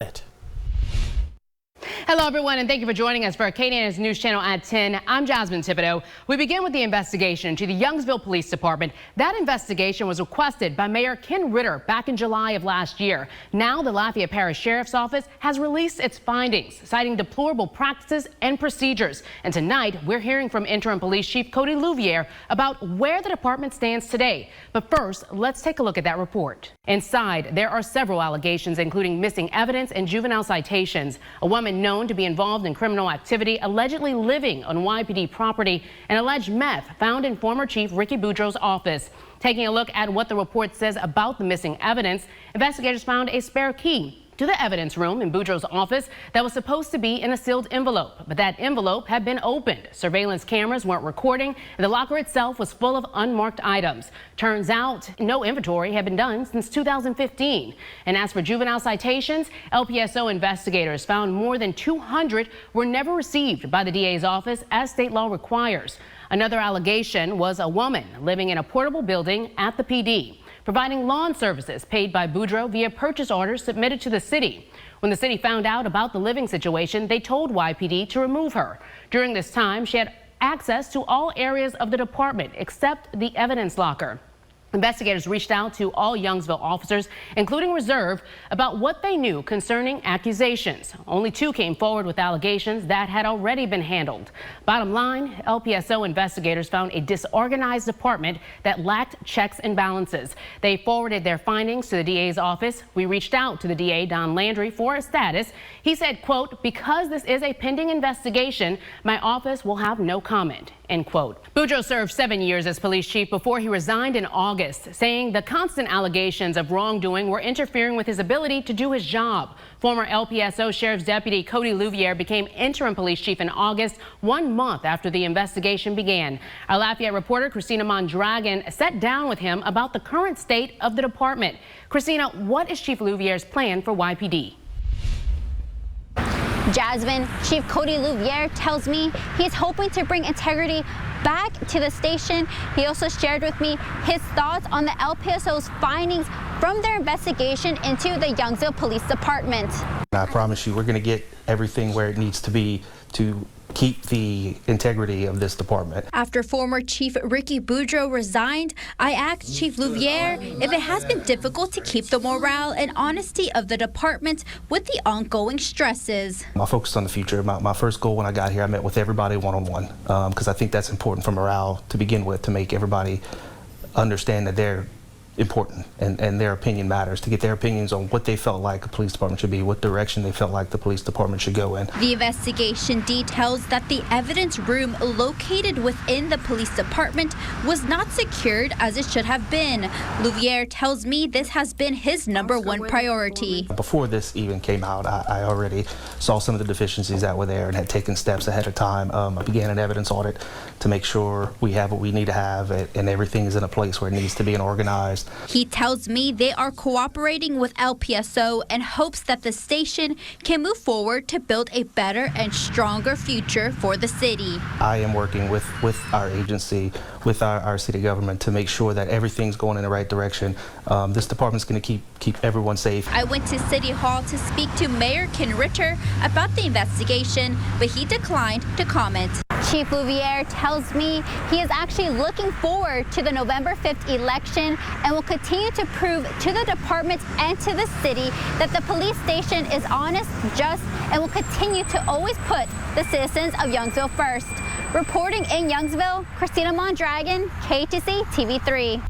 it. Hello, everyone, and thank you for joining us for Acadiana's News Channel at 10. I'm Jasmine Thibodeau. We begin with the investigation to the Youngsville Police Department. That investigation was requested by Mayor Ken Ritter back in July of last year. Now, the Lafayette Parish Sheriff's Office has released its findings, citing deplorable practices and procedures. And tonight, we're hearing from Interim Police Chief Cody Louvier about where the department stands today. But first, let's take a look at that report. Inside, there are several allegations, including missing evidence and juvenile citations. A woman known to be involved in criminal activity allegedly living on YPD property, and alleged meth found in former Chief Ricky Boudreaux's office. Taking a look at what the report says about the missing evidence, investigators found a spare key to the evidence room in Boudreaux's office that was supposed to be in a sealed envelope, but that envelope had been opened. Surveillance cameras weren't recording, and the locker itself was full of unmarked items. Turns out no inventory had been done since 2015. And as for juvenile citations, LPSO investigators found more than 200 were never received by the DA's office, as state law requires. Another allegation was a woman living in a portable building at the PD, providing lawn services paid by Boudreaux via purchase orders submitted to the city. When the city found out about the living situation, they told YPD to remove her. During this time, she had access to all areas of the department except the evidence locker. Investigators reached out to all Youngsville officers, including Reserve, about what they knew concerning accusations. Only 2 came forward with allegations that had already been handled. Bottom line, LPSO investigators found a disorganized department that lacked checks and balances. They forwarded their findings to the DA's office. We reached out to the DA, Don Landry, for a status. He said, quote, "Because this is a pending investigation, my office will have no comment," end quote. Boudreaux served 7 years as police chief before he resigned in August, saying the constant allegations of wrongdoing were interfering with his ability to do his job. Former LPSO Sheriff's Deputy Cody Louvier became interim police chief in August, 1 month after the investigation began. Our Lafayette reporter Christina Mondragon sat down with him about the current state of the department. Christina, what is Chief Louvier's plan for YPD? Jasmine, Chief Cody Louvier tells me he's hoping to bring integrity back to the station. He also shared with me his thoughts on the LPSO's findings from their investigation into the Youngsville Police Department. I promise you, we're going to get everything where it needs to be to keep the integrity of this department. After former Chief Ricky Boudreaux resigned, I asked Chief Louvier if it has been difficult to keep the morale and honesty of the department with the ongoing stresses. I focused on the future. My first goal when I got here, I met with everybody one-on-one because I think that's important for morale to begin with, to make everybody understand that they're important and their opinion matters, to get their opinions on what they felt like a police department should be, what direction they felt like the police department should go in. The investigation details that the evidence room located within the police department was not secured as it should have been. Louvier tells me this has been his #1 priority. Before this even came out, I already saw some of the deficiencies that were there and had taken steps ahead of time. I began an evidence audit to make sure we have what we need to have and everything is in a place where it needs to be and organized. He tells me they are cooperating with LPSO and hopes that the station can move forward to build a better and stronger future for the city. I am working with our agency, with our city government to make sure that everything's going in the right direction. This department's going to keep everyone safe. I went to City Hall to speak to Mayor Ken Ritter about the investigation, but he declined to comment. Chief Louvier tells me he is actually looking forward to the November 5th election and will continue to prove to the department and to the city that the police station is honest, just, and will continue to always put the citizens of Youngsville first. Reporting in Youngsville, Christina Mondragon, KTC TV3.